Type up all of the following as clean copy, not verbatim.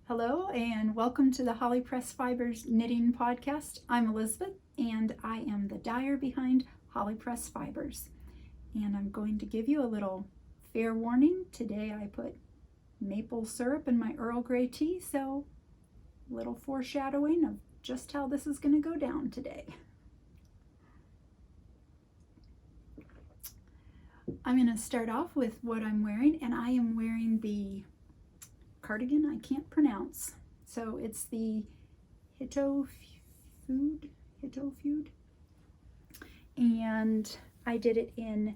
Hello and welcome to the Holly Press Fibers Knitting Podcast. I'm Elizabeth and I am the dyer behind Holly Press Fibers. And I'm going to give you a little fair warning. Today I put maple syrup in my Earl Grey tea, so a little foreshadowing of just how this is going to go down today. I'm going to start off with what I'm wearing, and I am wearing the cardigan I can't pronounce. So it's the Hitofude, and I did it in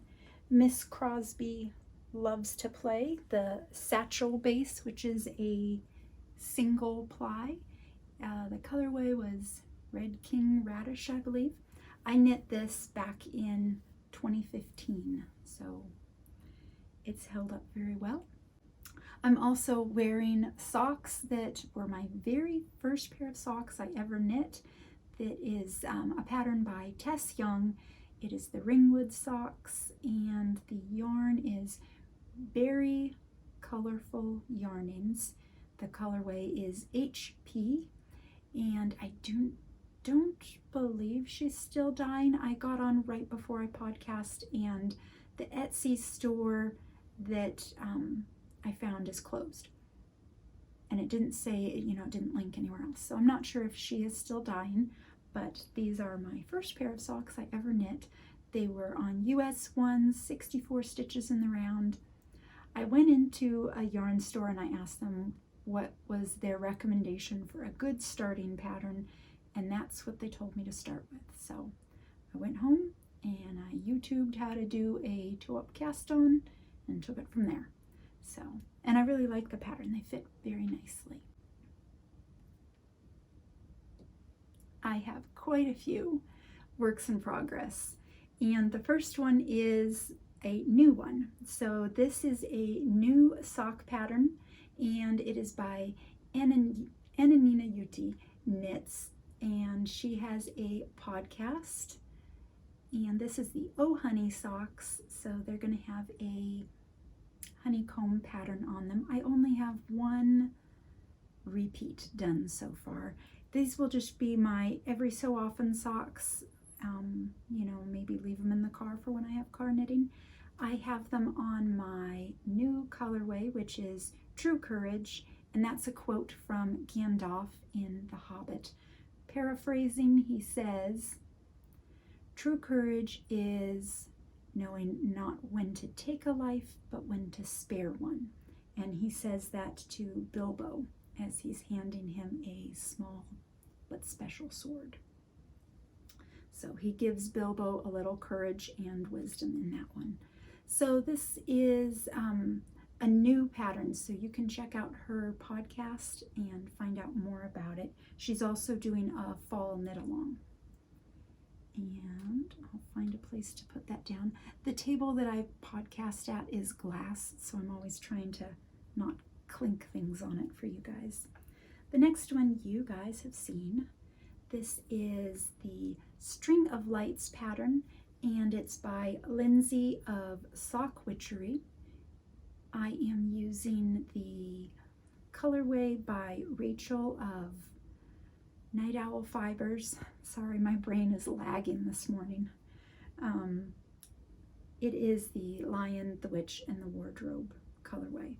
Miss Crosby Loves to Play, the satchel base, which is a single ply. The colorway was Red King Radish, I believe. I knit this back in 2015, so it's held up very well. I'm also wearing socks that were my very first pair of socks I ever knit. That is a pattern by Tess Young. It is the Ringwood socks, and the yarn is Berry Colorful Yarnings. The colorway is HP, and I don't believe she's still dyeing. I got on right before I podcast, and the Etsy store that I found is closed, and it didn't say, it didn't link anywhere else, so I'm not sure if she is still dyeing. But these are my first pair of socks I ever knit. They were on US ones, 64 stitches in the round. I went into a yarn store and I asked them what was their recommendation for a good starting pattern, and that's what they told me to start with. So I went home and I YouTubed how to do a toe-up cast on and took it from there. So, and I really like the pattern. They fit very nicely. I have quite a few works in progress, and the first one is a new one. So this is a new sock pattern, and it is by Anniina Juuti Knits, and she has a podcast, and this is the Oh Honey socks. So they're going to have a honeycomb pattern on them. I only have one repeat done so far. These will just be my every so often socks, maybe leave them in the car for when I have car knitting. I have them on my new colorway, which is True Courage, and that's a quote from Gandalf in The Hobbit. Paraphrasing, he says, "True courage is knowing not when to take a life, but when to spare one." And he says that to Bilbo as he's handing him a small but special sword. So he gives Bilbo a little courage and wisdom in that one. So this is a new pattern, so you can check out her podcast and find out more about it. She's also doing a fall knit along. And I'll find a place to put that down. The table that I podcast at is glass, so I'm always trying to not clink things on it for you guys. The next one you guys have seen. This is the String of Lights pattern, and it's by Lindsay of Sock Witchery. I am using the colorway by Rachel of Night Owl Fibers. Sorry, my brain is lagging this morning. It is the Lion, the Witch, and the Wardrobe colorway.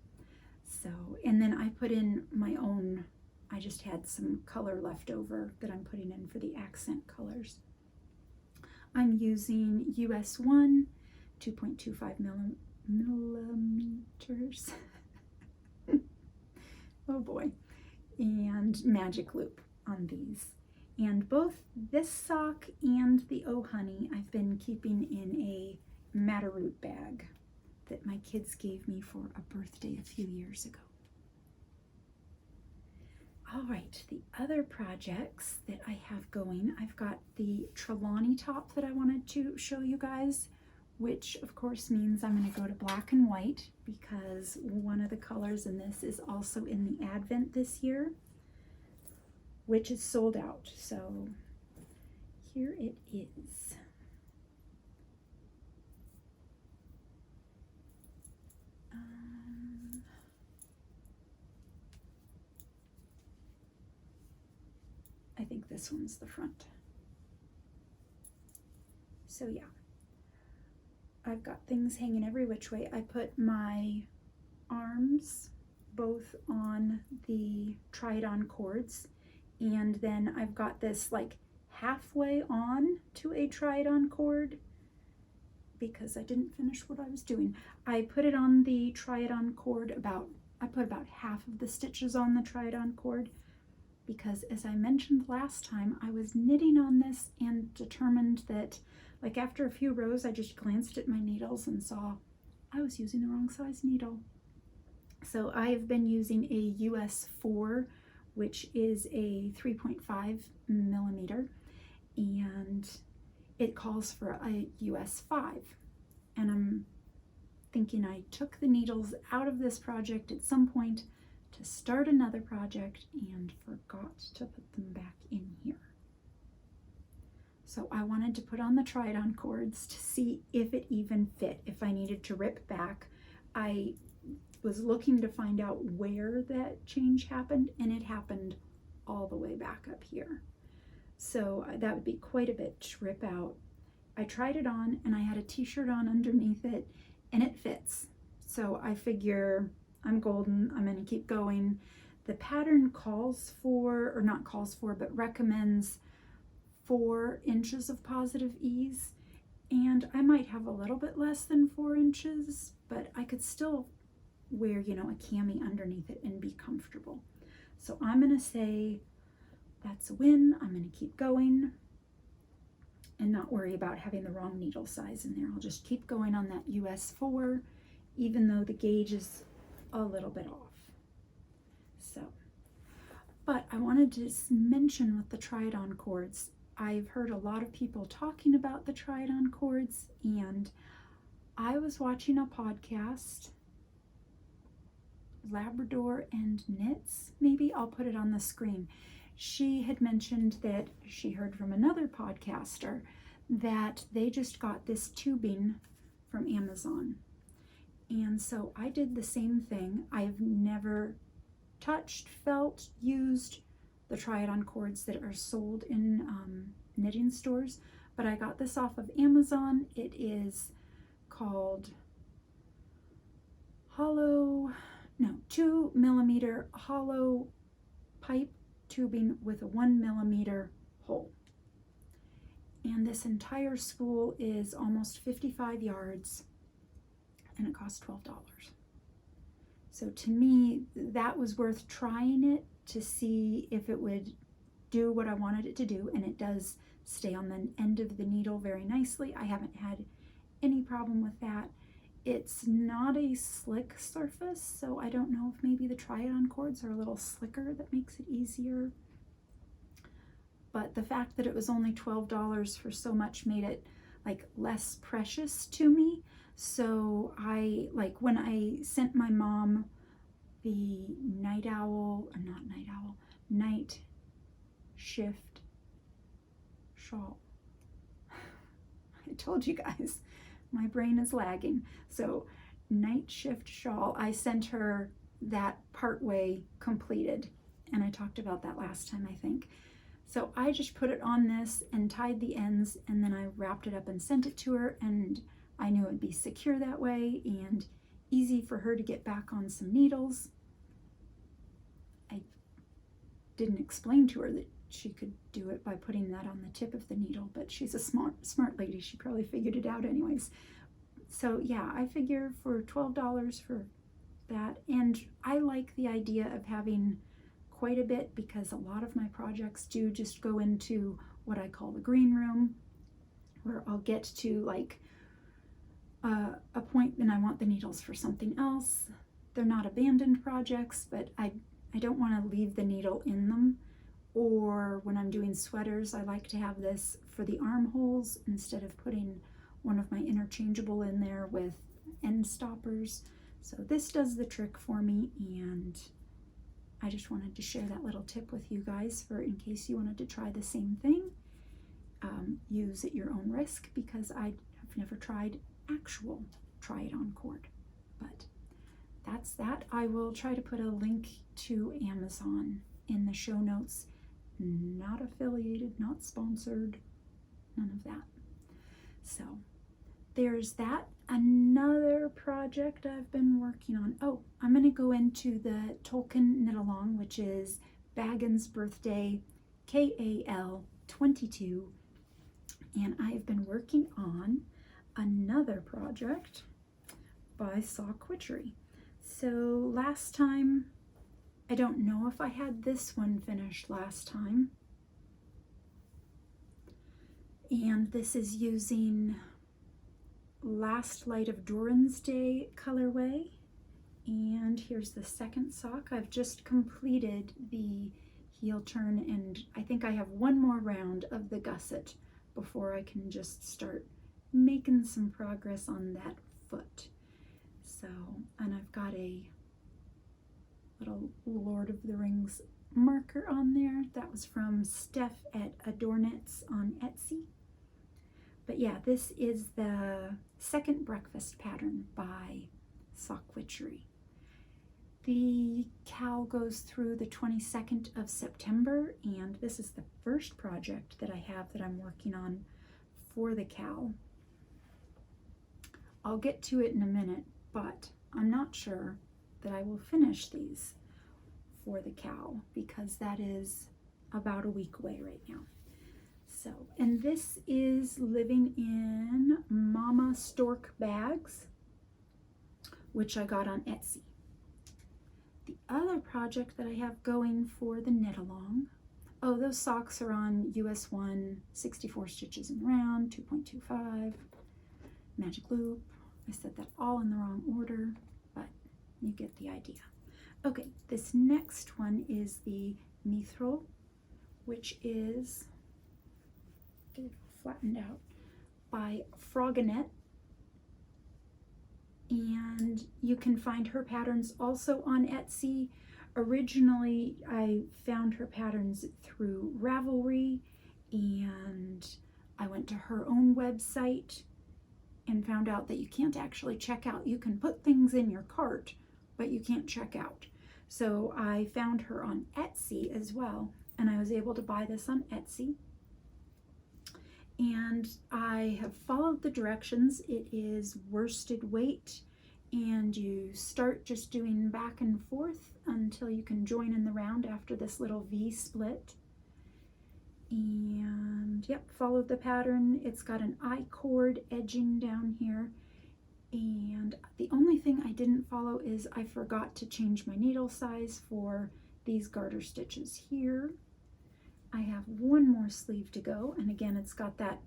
So, and then I put in my own, I just had some color left over that I'm putting in for the accent colors. I'm using US 1, 2.25 millimeters. Oh boy. And magic loop on these. And both this sock and the Oh Honey I've been keeping in a Matterroot bag that my kids gave me for a birthday a few years ago. All right, the other projects that I have going, I've got the Trelawny top that I wanted to show you guys, which of course means I'm going to go to black and white because one of the colors in this is also in the Advent this year, which is sold out. So here it is. I think this one's the front. So yeah, I've got things hanging every which way. I put my arms both on the try-it-on cords, and then I've got this like halfway on to a try-it-on cord because I didn't finish what I was doing. I put it on the try-it-on cord I put about half of the stitches on the try-it-on cord because, as I mentioned last time, I was knitting on this and determined that, like, after a few rows, I just glanced at my needles and saw I was using the wrong size needle. So I've been using a US 4, which is a 3.5 millimeter, and it calls for a US 5. And I'm thinking I took the needles out of this project at some point to start another project and forgot to put them back in here. So I wanted to put on the try-it-on cords to see if it even fit, if I needed to rip back. I was looking to find out where that change happened, and it happened all the way back up here. So that would be quite a bit to rip out. I tried it on, and I had a t-shirt on underneath it, and it fits. So I figure I'm golden, I'm gonna keep going. The pattern calls for, or not calls for, but recommends 4 inches of positive ease, and I might have a little bit less than 4 inches, but I could still wear, you know, a cami underneath it and be comfortable. So I'm gonna say that's a win. I'm gonna keep going and not worry about having the wrong needle size in there. I'll just keep going on that US 4, even though the gauge is a little bit off. So, but I wanted to just mention with the try-it-on cords, I've heard a lot of people talking about the try-it-on cords, and I was watching a podcast, Labrador and Knits, maybe I'll put it on the screen. She had mentioned that she heard from another podcaster that they just got this tubing from Amazon. And so I did the same thing. I've never touched, felt, used the try-it-on cords that are sold in knitting stores, but I got this off of Amazon. It is called 2 millimeter hollow pipe tubing with a 1 millimeter hole. And this entire spool is almost 55 yards, and it cost $12. So to me, that was worth trying it to see if it would do what I wanted it to do, and it does stay on the end of the needle very nicely. I haven't had any problem with that. It's not a slick surface, so I don't know if maybe the try-it-on cords are a little slicker that makes it easier. But the fact that it was only $12 for so much made it like less precious to me. So when I sent my mom the night shift shawl. I told you guys, my brain is lagging. So night shift shawl, I sent her that partway completed, and I talked about that last time, I think. So I just put it on this and tied the ends, and then I wrapped it up and sent it to her, and I knew it would be secure that way and easy for her to get back on some needles. I didn't explain to her that she could do it by putting that on the tip of the needle, but she's a smart lady. She probably figured it out anyways. So yeah, I figure for $12 for that, and I like the idea of having quite a bit because a lot of my projects do just go into what I call the green room, where I'll get to like a point and I want the needles for something else. They're not abandoned projects, but I don't want to leave the needle in them. Or when I'm doing sweaters, I like to have this for the armholes instead of putting one of my interchangeable in there with end stoppers. So this does the trick for me, and I just wanted to share that little tip with you guys for in case you wanted to try the same thing. Use at your own risk, because I have never tried actual try-it-on cord. But that's that. I will try to put a link to Amazon in the show notes not affiliated, not sponsored, none of that. So there's that. Another project I've been working on. Oh, I'm going to go into the Tolkien knit along, which is Baggins' Birthday KAL 22. And I've been working on another project by Witchery. So last time, I don't know if I had this one finished last time. And this is using Last Light of Durin's Day colorway. And here's the second sock. I've just completed the heel turn, and I think I have one more round of the gusset before I can just start making some progress on that foot. So, and I've got a little Lord of the Rings marker on there. That was from Steph at AdoreKnit on Etsy. But yeah, this is the second breakfast pattern by Witchery. The cowl goes through the 22nd of September, and this is the first project that I have that I'm working on for the cowl. I'll get to it in a minute, but I'm not sure that I will finish these for the cowl because that is about a week away right now. So, and this is Living in Mama Stork bags, which I got on Etsy. The other project that I have going for the knit along, oh, those socks are on US 1, 64 stitches in round, 2.25, magic loop. I said that all in the wrong order, but you get the idea. Okay, this next one is the Mithril, which is, get it flattened out, by Frogginette. And you can find her patterns also on Etsy. Originally, I found her patterns through Ravelry, and I went to her own website and found out that you can't actually check out. You can put things in your cart, but you can't check out. So I found her on Etsy as well, and I was able to buy this on Etsy. And I have followed the directions. It is worsted weight, and you start just doing back and forth until you can join in the round after this little V split. And yep, followed the pattern. It's got an I-cord edging down here. And the only thing I didn't follow is I forgot to change my needle size for these garter stitches here. I have one more sleeve to go, and again, it's got that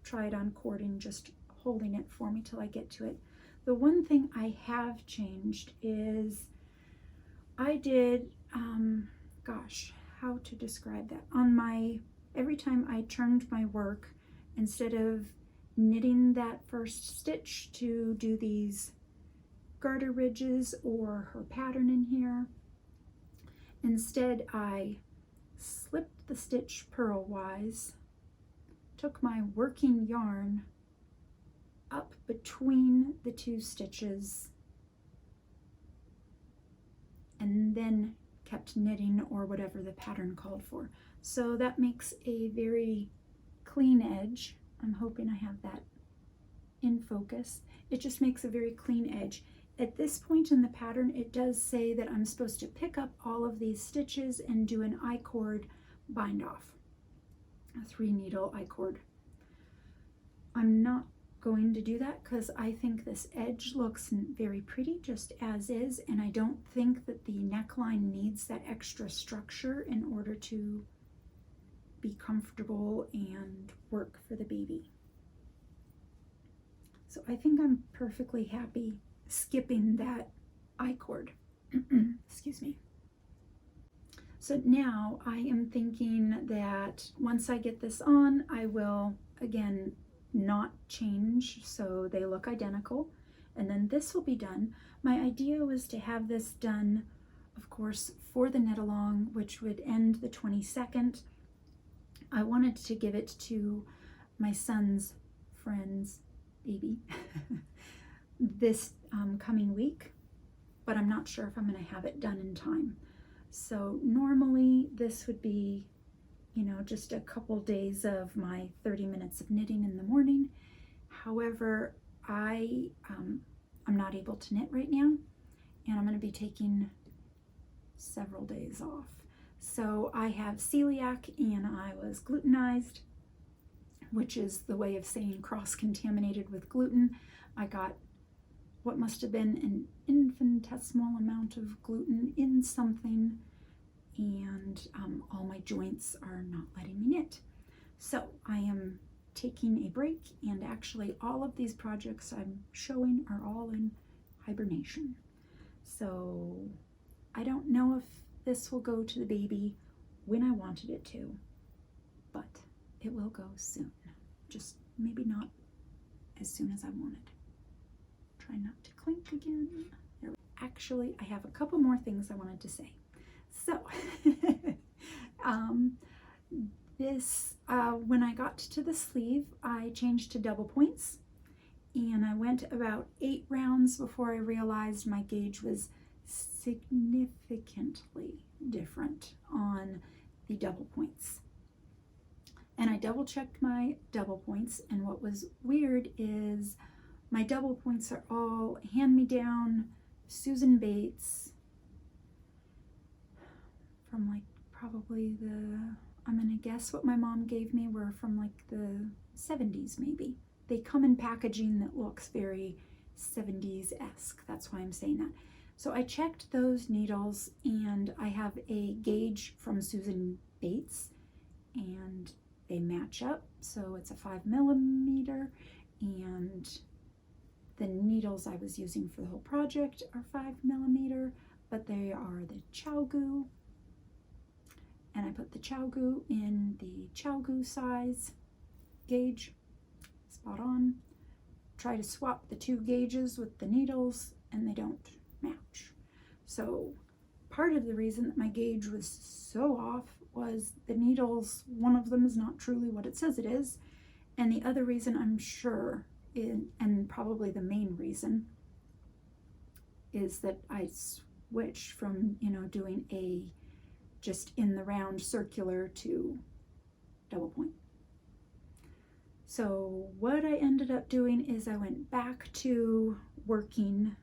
try-it-on cording just holding it for me till I get to it. The one thing I have changed is I did, gosh, how to describe that? On my, every time I turned my work, instead of knitting that first stitch to do these garter ridges or her pattern in here, instead I slipped the stitch purlwise, took my working yarn up between the two stitches, and then kept knitting or whatever the pattern called for. So that makes a very clean edge. I'm hoping I have that in focus. It just makes a very clean edge. At this point in the pattern, it does say that I'm supposed to pick up all of these stitches and do an I-cord bind off, a 3 needle I-cord. I'm not going to do that because I think this edge looks very pretty just as is, and I don't think that the neckline needs that extra structure in order to be comfortable and work for the baby. So I think I'm perfectly happy skipping that I-cord. Excuse me. So now I am thinking that once I get this on, I will again not change so they look identical, and then this will be done. My idea was to have this done, of course, for the knit along, which would end the 22nd. I wanted to give it to my son's friend's baby this coming week, but I'm not sure if I'm going to have it done in time. So normally this would be you know, just a couple days of my 30 minutes of knitting in the morning. However, I'm not able to knit right now, and I'm going to be taking several days off. So I have celiac and I was glutenized, which is the way of saying cross-contaminated with gluten. I got what must have been an infinitesimal amount of gluten in something, and all my joints are not letting me knit. So I am taking a break, and actually all of these projects I'm showing are all in hibernation. So I don't know if this will go to the baby when I wanted it to, but it will go soon. Just maybe not as soon as I wanted. Try not to clink again. There. Actually, I have a couple more things I wanted to say. So, when I got to the sleeve, I changed to double points, and I went about 8 rounds before I realized my gauge was significantly different on the double points. And I double checked my double points, and what was weird is my double points are all hand-me-down Susan Bates from like probably I'm gonna guess what my mom gave me were from like the 70s maybe. They come in packaging that looks very 70s-esque. That's why I'm saying that. So I checked those needles, and I have a gauge from Susan Bates, and they match up. So it's a 5mm, and the needles I was using for the whole project are 5mm, but they are the ChiaoGoo, and I put the ChiaoGoo in the ChiaoGoo size gauge, spot on. Try to swap the 2 gauges with the needles, and they don't match. So part of the reason that my gauge was so off was the needles, one of them is not truly what it says it is, and the other reason I'm sure, and probably the main reason, is that I switched from, you know, doing a just in the round circular to double point. So what I ended up doing is I went back to working,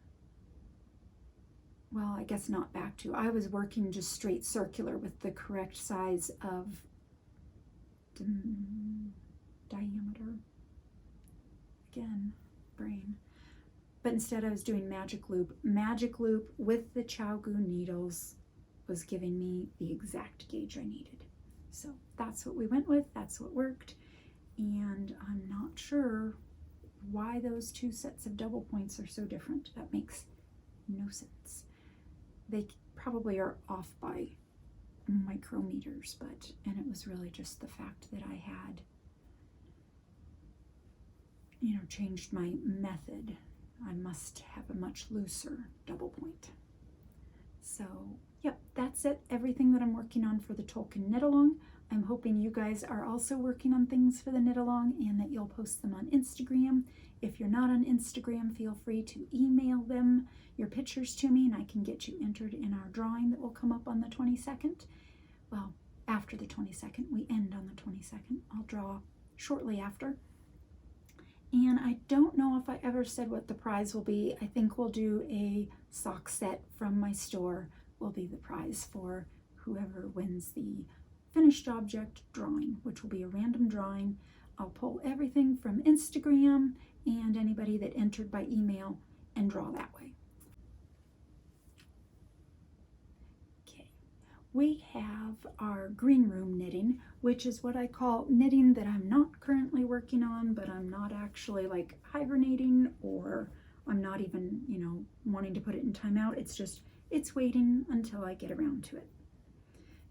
well, I guess not back to, I was working just straight circular with the correct size of diameter. Again, brain. But instead I was doing magic loop. Magic loop with the ChiaoGoo needles was giving me the exact gauge I needed. So that's what we went with, that's what worked. And I'm not sure why those 2 sets of double points are so different. That makes no sense. They probably are off by micrometers, and it was really just the fact that I had, you know, changed my method. I must have a much looser double point. So, yep, that's it. Everything that I'm working on for the Tolkien knit along. I'm hoping you guys are also working on things for the knit along, and that you'll post them on Instagram. If you're not on Instagram, feel free to email them your pictures to me, and I can get you entered in our drawing that will come up on the 22nd. Well, after the 22nd. We end on the 22nd. I'll draw shortly after. And I don't know if I ever said what the prize will be. I think we'll do a sock set from my store will be the prize for whoever wins the finished object drawing, which will be a random drawing. I'll pull everything from Instagram and anybody that entered by email and draw that way. Okay, we have our green room knitting, which is what I call knitting that I'm not currently working on, but I'm not actually like hibernating, or I'm not even, you know, wanting to put it in timeout. It's just, it's waiting until I get around to it.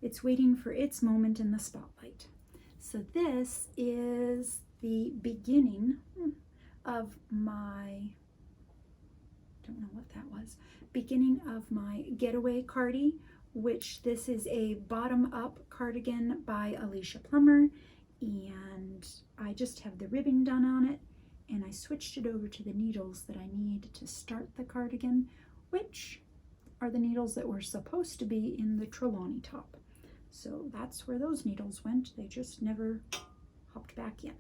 It's waiting for its moment in the spotlight. So this is the beginning of my, don't know what that was, beginning of my getaway cardie, which this is a bottom-up cardigan by Alicia Plummer, and I just have the ribbing done on it, and I switched it over to the needles that I need to start the cardigan, which are the needles that were supposed to be in the Trelawny top. So that's where those needles went. They just never hopped back in.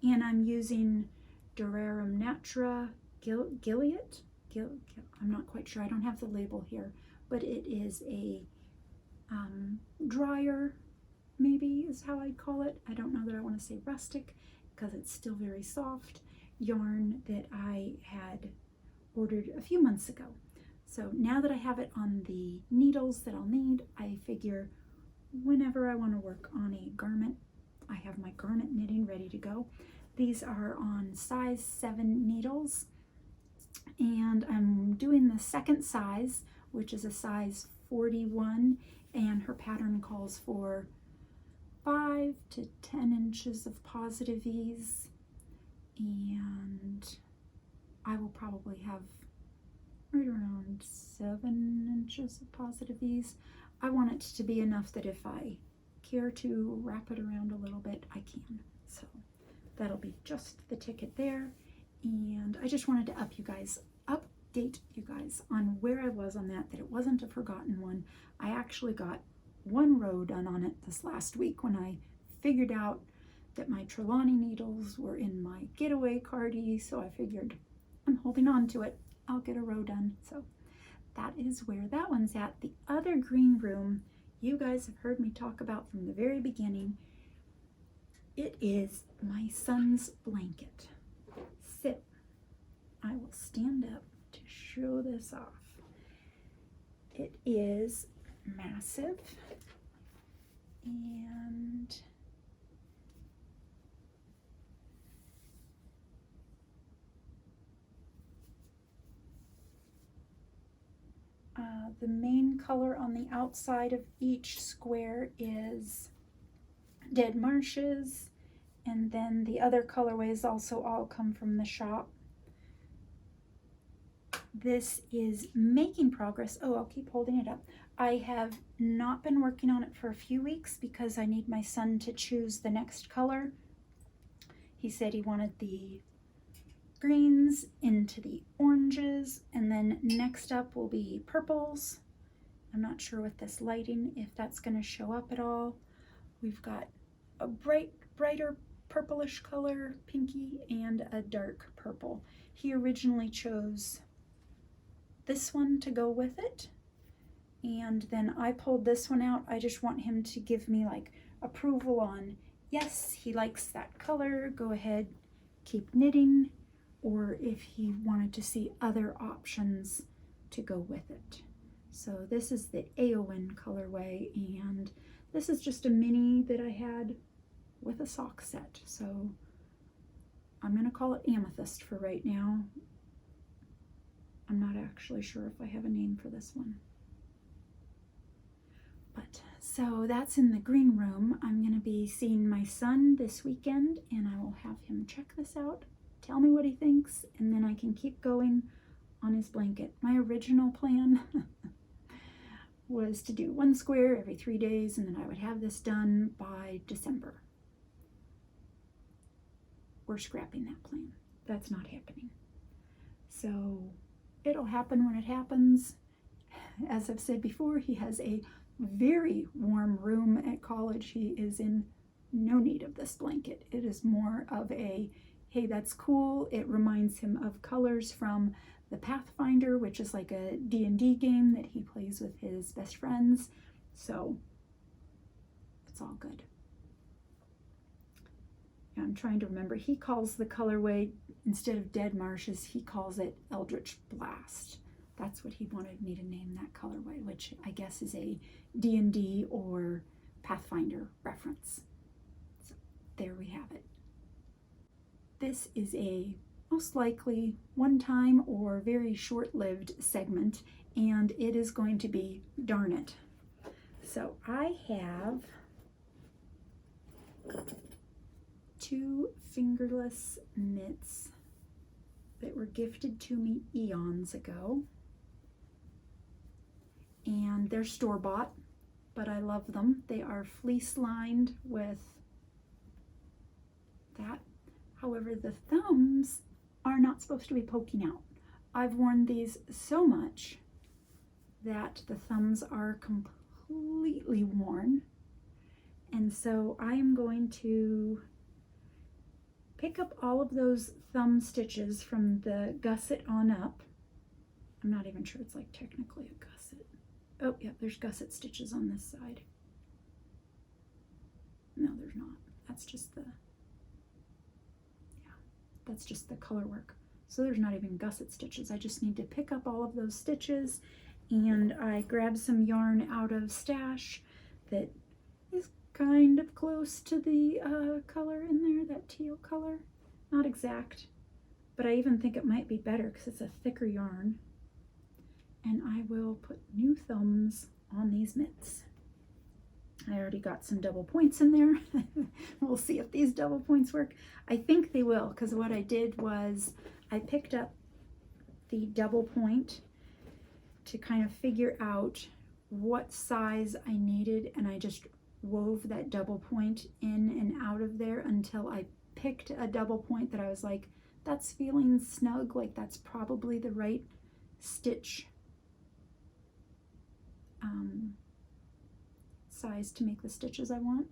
And I'm using Durin Natura Gilead. I'm not quite sure. I don't have the label here, but it is a drier, maybe is how I'd call it. I don't know that I want to say rustic because it's still very soft yarn that I had ordered a few months ago. So now that I have it on the needles that I'll need, I figure whenever I want to work on a garment, I have my garment knitting ready to go. These are on size 7 needles, and I'm doing the second size, which is a size 41, and her pattern calls for 5 to 10 inches of positive ease, and I will probably have right around 7 inches of positive ease. I want it to be enough that if I care to wrap it around a little bit, I can. So that'll be just the ticket there. And I just wanted to update you guys on where I was on that it wasn't a forgotten one. I actually got 1 row done on it this last week when I figured out that my Trelawny needles were in my getaway cardie, so I figured I'm holding on to it. I'll get a row done. So that is where that one's at. The other green room, you guys have heard me talk about from the very beginning. It is my son's blanket. Sit. I will stand up to show this off. It is massive, and the main color on the outside of each square is Dead Marshes, and then the other colorways also all come from the shop. This is making progress. Oh, I'll keep holding it up. I have not been working on it for a few weeks because I need my son to choose the next color. He said he wanted the greens into the oranges, and then next up will be purples. I'm not sure with this lighting if that's going to show up at all. We've got a brighter purplish color, pinky, and a dark purple. He originally chose this one to go with it, and then I pulled this one out. I just want him to give me like approval on, yes, he likes that color, go ahead, keep knitting, or if he wanted to see other options to go with it. So this is the Aowen colorway, and this is just a mini that I had with a sock set. So I'm going to call it Amethyst for right now. I'm not actually sure if I have a name for this one. But so that's in the green room. I'm going to be seeing my son this weekend, and I will have him check this out, tell me what he thinks, and then I can keep going on his blanket. My original plan was to do 1 square every 3 days, and then I would have this done by December. We're scrapping that plan. That's not happening. So it'll happen when it happens. As I've said before, he has a very warm room at college. He is in no need of this blanket. It is more of a, hey, that's cool. It reminds him of colors from the Pathfinder, which is like a D&D game that he plays with his best friends. So it's all good. I'm trying to remember. He calls the colorway, instead of Dead Marshes, he calls it Eldritch Blast. That's what he wanted me to name that colorway, which I guess is a D&D or Pathfinder reference. So there we have it. This is a most likely one-time or very short-lived segment, and it is going to be Darn It. So I have 2 fingerless mitts that were gifted to me eons ago, and they're store-bought, but I love them. They are fleece lined with that. However, the thumbs are not supposed to be poking out. I've worn these so much that the thumbs are completely worn. And so I am going to pick up all of those thumb stitches from the gusset on up. I'm not even sure it's like technically a gusset. Oh yeah, there's gusset stitches on this side. No, there's not. That's just the, yeah, that's just the color work. So there's not even gusset stitches. I just need to pick up all of those stitches, and I grabbed some yarn out of stash that is kind of close to the color in there, that teal color. Not exact, but I even think it might be better because it's a thicker yarn. And I will put new thumbs on these mitts. I already got some double points in there. We'll see if these double points work. I think they will, because what I did was I picked up the double point to kind of figure out what size I needed, and I just wove that double point in and out of there until I picked a double point that I was like, that's feeling snug, like that's probably the right stitch size to make the stitches I want.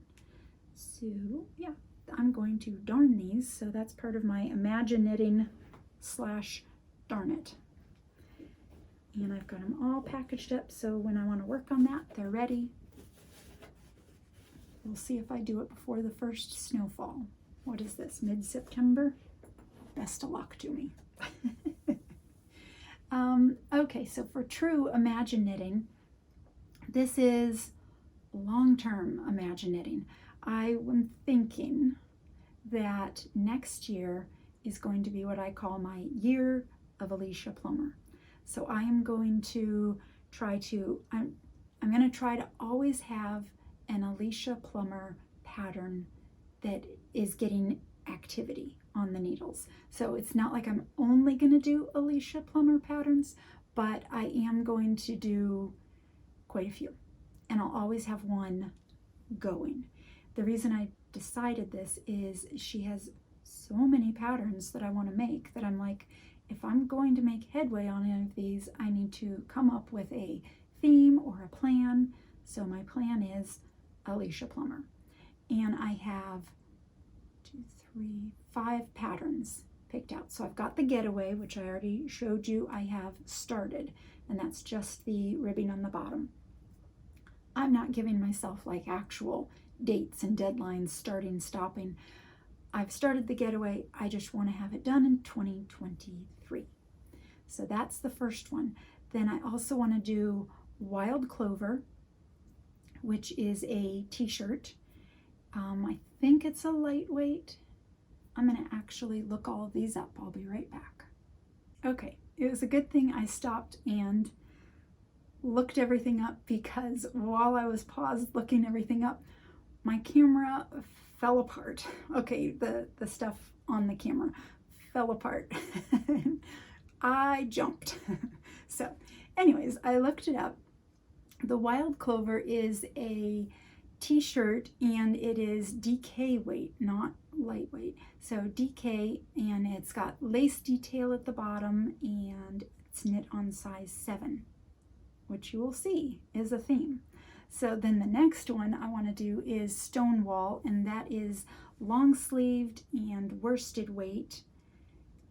So yeah, I'm going to darn these, so that's part of my imagine knitting / darn it. And I've got them all packaged up, so when I want to work on that, they're ready. We'll see if I do it before the first snowfall. What is this, mid-September? Best of luck to me. Okay, so for true imagine knitting, this is long-term imagine knitting. I am thinking that next year is going to be what I call my year of Alicia Plummer. So I am going to try to, I'm going to try to always have an Alicia Plummer pattern that is getting activity on the needles. So it's not like I'm only going to do Alicia Plummer patterns, but I am going to do quite a few, and I'll always have one going. The reason I decided this is she has so many patterns that I want to make that I'm like, if I'm going to make headway on any of these, I need to come up with a theme or a plan. So my plan is Alicia Plummer, and I have 2, 3, 5 patterns picked out. So I've got the getaway, which I already showed you I have started, and that's just the ribbing on the bottom. I'm not giving myself like actual dates and deadlines, starting, stopping. I've started the getaway. I just want to have it done in 2023. So that's the first one. Then I also want to do Wild Clover, which is a t-shirt. I think it's a lightweight. I'm going to actually look all of these up. I'll be right back. Okay, it was a good thing I stopped and looked everything up, because while I was paused looking everything up, my camera fell apart. Okay, the stuff on the camera fell apart. I jumped. So anyways, I looked it up. The Wild Clover is a t-shirt, and it is DK weight, not lightweight. So DK, and it's got lace detail at the bottom, and it's knit on size 7, which you will see is a theme. So then the next one I want to do is Stonewall, and that is long sleeved and worsted weight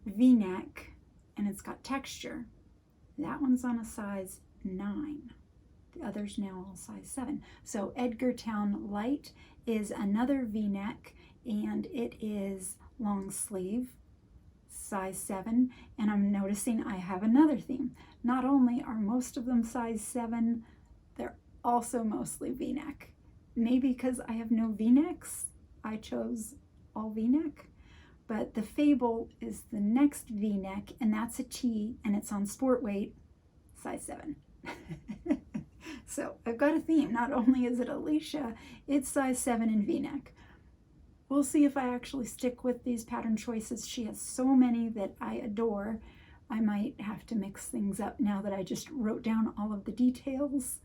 v-neck, and it's got texture. That one's on a size 9. The other's now all size 7. So Edgartown Light is another v-neck, and it is long sleeve, size 7. And I'm noticing I have another theme. Not only are most of them size 7, they're also mostly v-neck. Maybe because I have no v-necks, I chose all v-neck. But the Fable is the next v-neck, and that's a T, and it's on sport weight, size 7. So I've got a theme. Not only is it Alicia, it's size 7 in v-neck. We'll see if I actually stick with these pattern choices. She has so many that I adore. I might have to mix things up now that I just wrote down all of the details,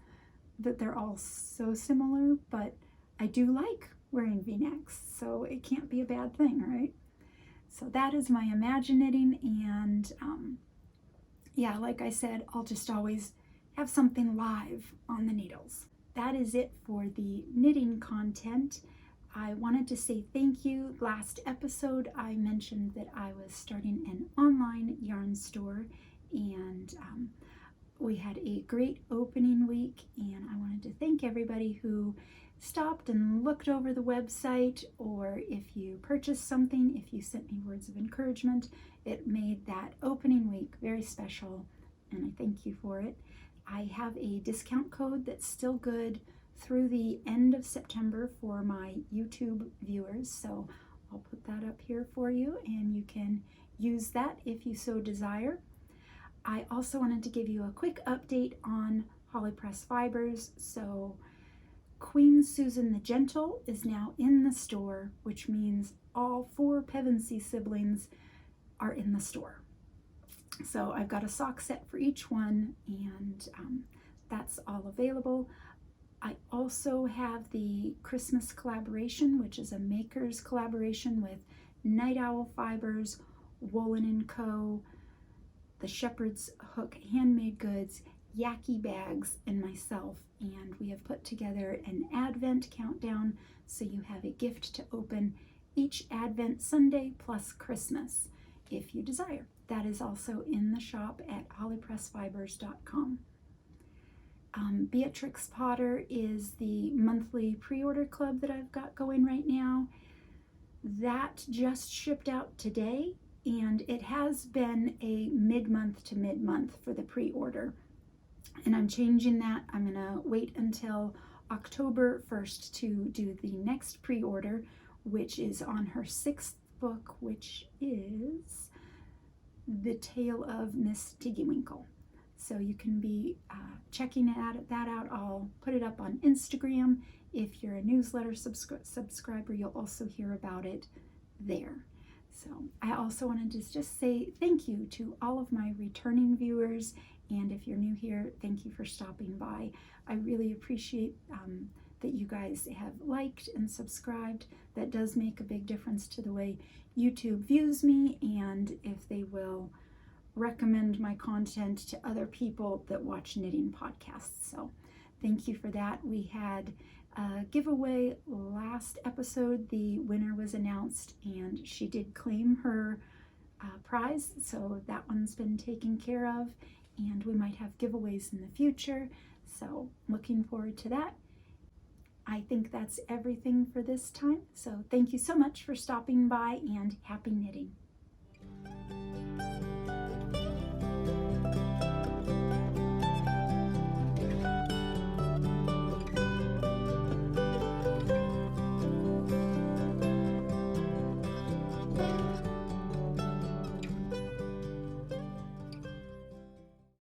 that they're all so similar, but I do like wearing v-necks, so it can't be a bad thing, right? So that is my imagine knitting, and yeah, like I said, I'll just always have something live on the needles. that is it for the knitting content. I wanted to say thank you. Last episode I mentioned that I was starting an online yarn store, and we had a great opening week, and I wanted to thank everybody who stopped and looked over the website, or if you purchased something, if you sent me words of encouragement. It made that opening week very special, and I thank you for it. I have a discount code that's still good through the end of September for my YouTube viewers, so I'll put that up here for you, and you can use that if you so desire. I also wanted to give you a quick update on Holly Press Fibers. So Queen Susan the Gentle is now in the store, which means all 4 Pevensey siblings are in the store. So I've got a sock set for each one, and that's all available. I also have the Christmas collaboration, which is a maker's collaboration with Night Owl Fibers, Woolen & Co., the Shepherd's Hook Handmade Goods, Yaki Bags, and myself. And we have put together an Advent countdown, so you have a gift to open each Advent Sunday plus Christmas, if you desire. That is also in the shop at hollypressfibers.com. Beatrix Potter is the monthly pre-order club that I've got going right now. That just shipped out today, and it has been a mid-month to mid-month for the pre-order. And I'm changing that. I'm gonna wait until October 1st to do the next pre-order, which is on her 6th book, which is The Tale of Miss Tiggywinkle. So you can be checking that out. I'll put it up on Instagram. If you're a newsletter subscriber, you'll also hear about it there. So I also wanted to just say thank you to all of my returning viewers, and if you're new here, thank you for stopping by. I really appreciate that you guys have liked and subscribed. That does make a big difference to the way YouTube views me, and if they will recommend my content to other people that watch knitting podcasts. So thank you for that. We had a giveaway last episode. The winner was announced, and she did claim her prize, so that one's been taken care of, and we might have giveaways in the future, so looking forward to that. I think that's everything for this time, so thank you so much for stopping by, and happy knitting.